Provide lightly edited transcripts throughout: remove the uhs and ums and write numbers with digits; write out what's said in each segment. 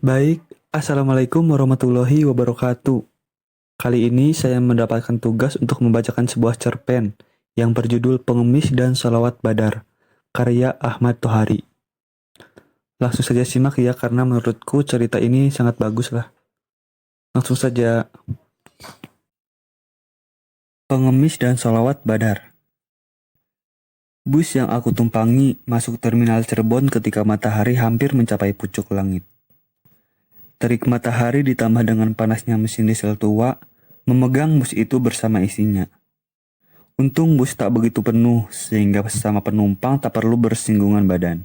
Baik, Assalamualaikum warahmatullahi wabarakatuh. Kali ini saya mendapatkan tugas untuk membacakan sebuah cerpen yang berjudul Pengemis dan Sholawat Badar, karya Ahmad Tohari. Langsung saja simak ya, karena menurutku cerita ini sangat bagus lah. Langsung saja. Pengemis dan Sholawat Badar. Bus yang aku tumpangi masuk terminal Cirebon ketika matahari hampir mencapai pucuk langit. Terik matahari ditambah dengan panasnya mesin diesel tua memegang bus itu bersama isinya. Untung bus tak begitu penuh sehingga sesama penumpang tak perlu bersinggungan badan.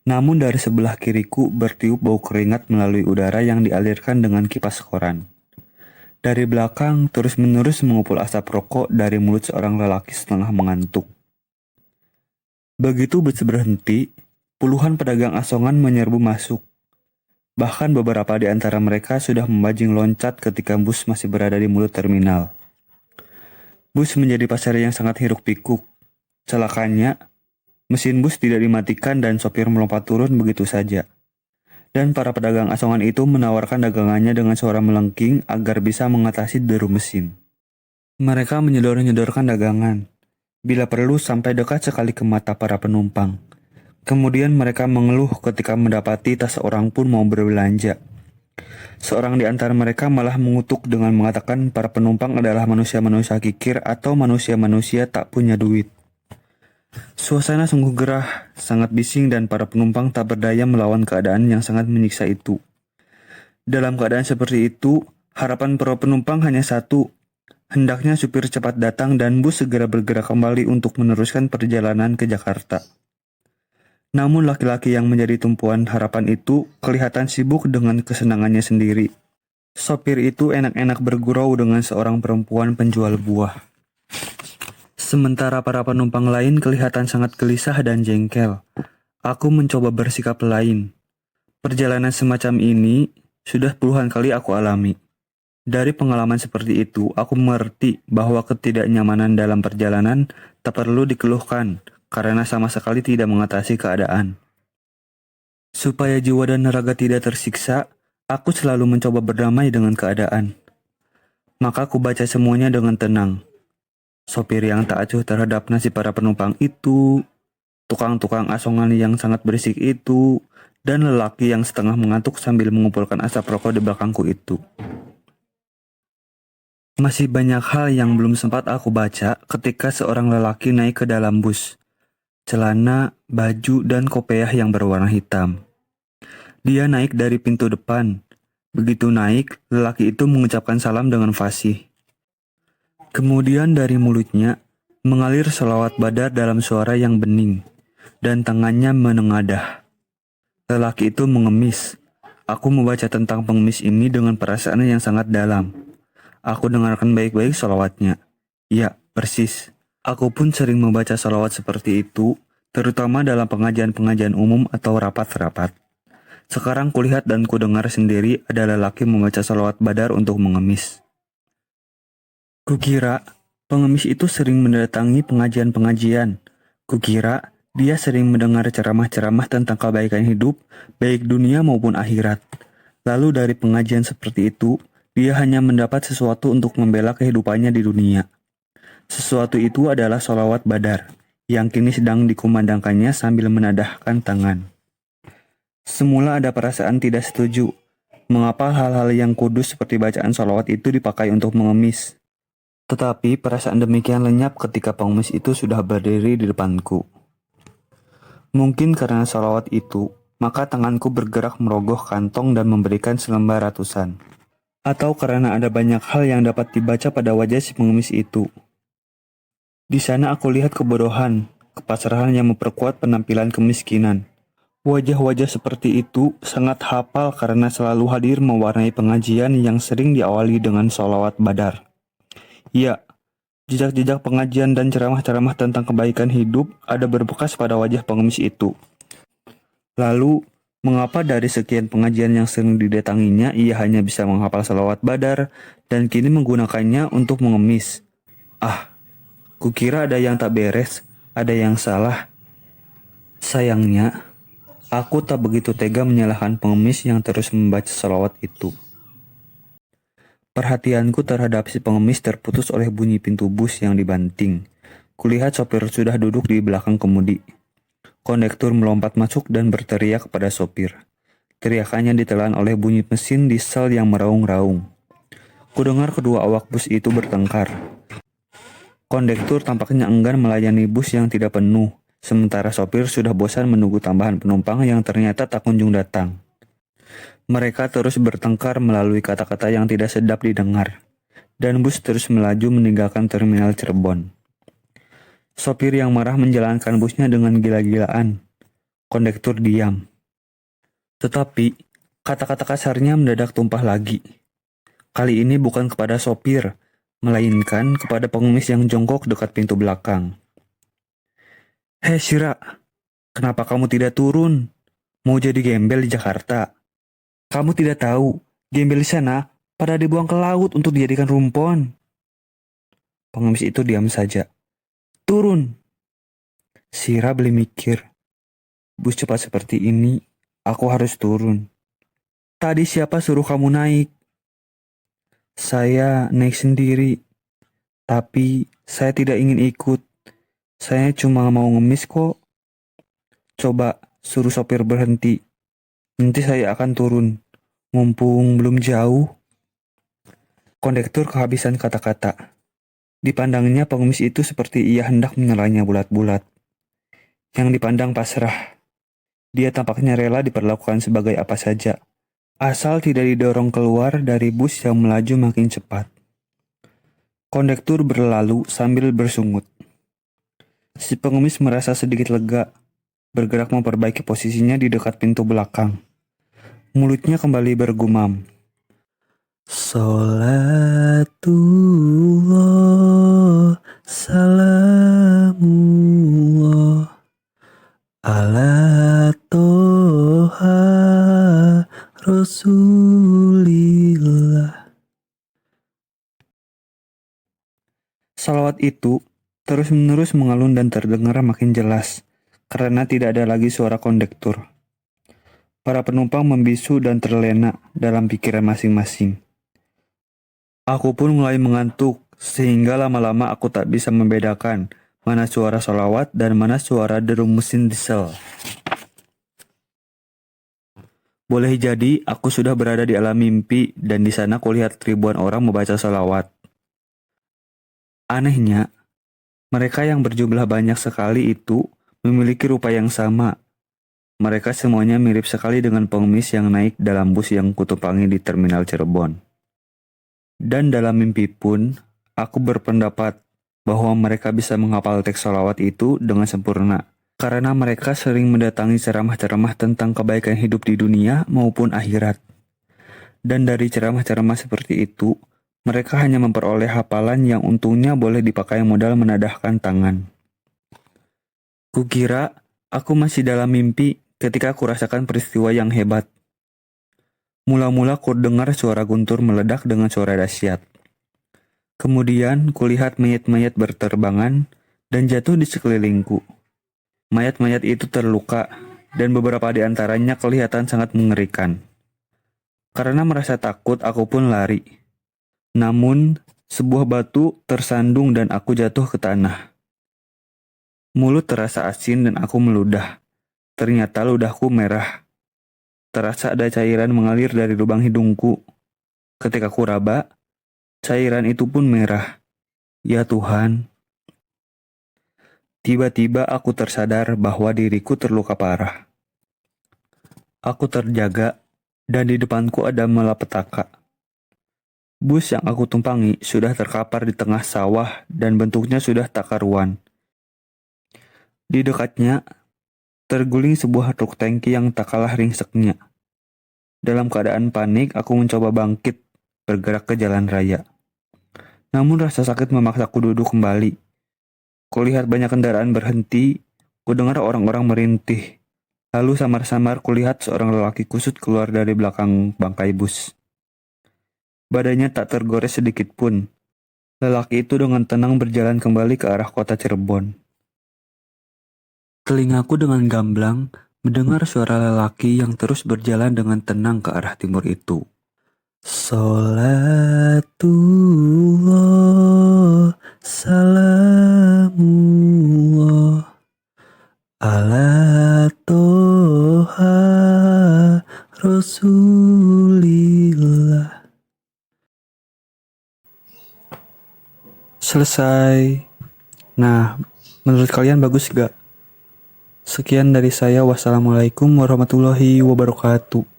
Namun dari sebelah kiriku bertiup bau keringat melalui udara yang dialirkan dengan kipas koran. Dari belakang terus-menerus mengupul asap rokok dari mulut seorang lelaki setengah mengantuk. Begitu bus berhenti, puluhan pedagang asongan menyerbu masuk. Bahkan beberapa di antara mereka sudah membajing loncat ketika bus masih berada di mulut terminal. Bus menjadi pasar yang sangat hiruk-pikuk. Celakanya, mesin bus tidak dimatikan dan sopir melompat turun begitu saja. Dan para pedagang asongan itu menawarkan dagangannya dengan suara melengking agar bisa mengatasi deru mesin. Mereka menyedor-nyedorkan dagangan, bila perlu sampai dekat sekali ke mata para penumpang. Kemudian mereka mengeluh ketika mendapati tak seorang pun mau berbelanja. Seorang di antara mereka malah mengutuk dengan mengatakan para penumpang adalah manusia-manusia kikir atau manusia-manusia tak punya duit. Suasana sungguh gerah, sangat bising dan para penumpang tak berdaya melawan keadaan yang sangat menyiksa itu. Dalam keadaan seperti itu, harapan para penumpang hanya satu. Hendaknya supir cepat datang dan bus segera bergerak kembali untuk meneruskan perjalanan ke Jakarta. Namun laki-laki yang menjadi tumpuan harapan itu kelihatan sibuk dengan kesenangannya sendiri. Sopir itu enak-enak bergurau dengan seorang perempuan penjual buah. Sementara para penumpang lain kelihatan sangat gelisah dan jengkel. Aku mencoba bersikap lain. Perjalanan semacam ini sudah puluhan kali aku alami. Dari pengalaman seperti itu, aku mengerti bahwa ketidaknyamanan dalam perjalanan tak perlu dikeluhkan, karena sama sekali tidak mengatasi keadaan. Supaya jiwa dan raga tidak tersiksa, aku selalu mencoba berdamai dengan keadaan. Maka aku baca semuanya dengan tenang. Sopir yang tak acuh terhadap nasib para penumpang itu, tukang-tukang asongan yang sangat berisik itu, dan lelaki yang setengah mengantuk sambil mengumpulkan asap rokok di belakangku itu. Masih banyak hal yang belum sempat aku baca ketika seorang lelaki naik ke dalam bus. Celana, baju, dan kopiah yang berwarna hitam. Dia naik dari pintu depan. Begitu naik, lelaki itu mengucapkan salam dengan fasih. Kemudian dari mulutnya mengalir sholawat badar dalam suara yang bening, dan tangannya menengadah. Lelaki itu mengemis. Aku membaca tentang pengemis ini dengan perasaan yang sangat dalam. Aku dengarkan baik-baik sholawatnya. Ya, persis. Aku pun sering membaca sholawat seperti itu, terutama dalam pengajian-pengajian umum atau rapat-rapat. Sekarang kulihat dan kudengar sendiri ada lelaki membaca sholawat badar untuk mengemis. Kukira pengemis itu sering mendatangi pengajian-pengajian. Kukira dia sering mendengar ceramah-ceramah tentang kebaikan hidup, baik dunia maupun akhirat. Lalu dari pengajian seperti itu, dia hanya mendapat sesuatu untuk membela kehidupannya di dunia. Sesuatu itu adalah sholawat badar, yang kini sedang dikumandangkannya sambil menadahkan tangan. Semula ada perasaan tidak setuju. Mengapa hal-hal yang kudus seperti bacaan sholawat itu dipakai untuk mengemis? Tetapi perasaan demikian lenyap ketika pengemis itu sudah berdiri di depanku. Mungkin karena sholawat itu, maka tanganku bergerak merogoh kantong dan memberikan selembar ratusan. Atau karena ada banyak hal yang dapat dibaca pada wajah si pengemis itu. Di sana aku lihat kebodohan, kepasrahan yang memperkuat penampilan kemiskinan. Wajah-wajah seperti itu sangat hafal karena selalu hadir mewarnai pengajian yang sering diawali dengan sholawat badar. Ya, jejak-jejak pengajian dan ceramah-ceramah tentang kebaikan hidup ada berbekas pada wajah pengemis itu. Lalu, mengapa dari sekian pengajian yang sering didatanginya ia hanya bisa menghafal sholawat badar dan kini menggunakannya untuk mengemis? Ah, kukira ada yang tak beres, ada yang salah. Sayangnya, Aku tak begitu tega menyalahkan pengemis yang terus membaca selawat itu. Perhatianku terhadap si pengemis terputus oleh bunyi pintu bus yang dibanting. Kulihat sopir sudah duduk di belakang kemudi. Kondektur melompat masuk dan berteriak kepada sopir. Teriakannya ditelan oleh bunyi mesin diesel yang meraung-raung. Kudengar kedua awak bus itu bertengkar. Kondektur tampaknya enggan melayani bus yang tidak penuh, sementara sopir sudah bosan menunggu tambahan penumpang yang ternyata tak kunjung datang. Mereka terus bertengkar melalui kata-kata yang tidak sedap didengar, dan bus terus melaju meninggalkan terminal Cirebon. Sopir yang marah menjalankan busnya dengan gila-gilaan. Kondektur diam. Tetapi, kata-kata kasarnya mendadak tumpah lagi. Kali ini bukan kepada sopir, melainkan kepada pengemis yang jongkok dekat pintu belakang. "Hei Syira, kenapa kamu tidak turun? Mau jadi gembel di Jakarta? Kamu tidak tahu, gembel di sana pada dibuang ke laut untuk dijadikan rumpon." Pengemis itu diam saja. "Turun!" Syira beli mikir. Bus cepat seperti ini, aku harus turun. "Tadi siapa suruh kamu naik?" "Saya naik sendiri, tapi saya tidak ingin ikut. Saya cuma mau ngemis kok." "Coba suruh sopir berhenti. Nanti saya akan turun. Mumpung belum jauh." Kondektur kehabisan kata-kata. Dipandangnya pengemis itu seperti ia hendak menyelanya bulat-bulat. Yang dipandang pasrah. Dia tampaknya rela diperlakukan sebagai apa saja, asal tidak didorong keluar dari bus yang melaju makin cepat. Kondektur berlalu sambil bersungut. Si pengemis merasa sedikit lega, bergerak memperbaiki posisinya di dekat pintu belakang. Mulutnya kembali bergumam. "Salatullah, salamullah, ala toha rasulillah." Salawat itu terus-menerus mengalun dan terdengar makin jelas, karena tidak ada lagi suara kondektur. Para penumpang membisu dan terlena dalam pikiran masing-masing. Aku pun mulai mengantuk, sehingga lama-lama aku tak bisa membedakan mana suara salawat dan mana suara derum mesin diesel. Boleh jadi aku sudah berada di alam mimpi dan di sana kulihat ribuan orang membaca salawat. Anehnya, mereka yang berjumlah banyak sekali itu memiliki rupa yang sama. Mereka semuanya mirip sekali dengan pengemis yang naik dalam bus yang kutumpangi di terminal Cirebon. Dan dalam mimpi pun, aku berpendapat bahwa mereka bisa menghafal teks salawat itu dengan sempurna. Karena mereka sering mendatangi ceramah-ceramah tentang kebaikan hidup di dunia maupun akhirat. Dan dari ceramah-ceramah seperti itu, mereka hanya memperoleh hafalan yang untungnya boleh dipakai modal menadahkan tangan. Kukira aku masih dalam mimpi ketika aku rasakan peristiwa yang hebat. Mula-mula ku dengar suara guntur meledak dengan suara dahsyat. Kemudian kulihat mayat-mayat berterbangan dan jatuh di sekelilingku. Mayat-mayat itu terluka dan beberapa di antaranya kelihatan sangat mengerikan. Karena merasa takut, aku pun lari. Namun, sebuah batu tersandung dan aku jatuh ke tanah. Mulut terasa asin dan aku meludah. Ternyata ludahku merah. Terasa ada cairan mengalir dari lubang hidungku. Ketika ku raba, cairan itu pun merah. Ya Tuhan. Tiba-tiba aku tersadar bahwa diriku terluka parah. Aku terjaga, dan di depanku ada malapetaka. Bus yang aku tumpangi sudah terkapar di tengah sawah dan bentuknya sudah tak karuan. Di dekatnya, terguling sebuah truk tangki yang tak kalah ringseknya. Dalam keadaan panik, aku mencoba bangkit, bergerak ke jalan raya. Namun rasa sakit memaksaku duduk kembali. Kulihat banyak kendaraan berhenti, kudengar orang-orang merintih. Lalu samar-samar kulihat seorang lelaki kusut keluar dari belakang bangkai bus. Badannya tak tergores sedikit pun. Lelaki itu dengan tenang berjalan kembali ke arah kota Cirebon. Telingaku dengan gamblang mendengar suara lelaki yang terus berjalan dengan tenang ke arah timur itu. Salatullah, salamullah, ala toha rasulillah. Selesai. Nah, menurut kalian bagus gak? Sekian dari saya. Wassalamualaikum warahmatullahi wabarakatuh.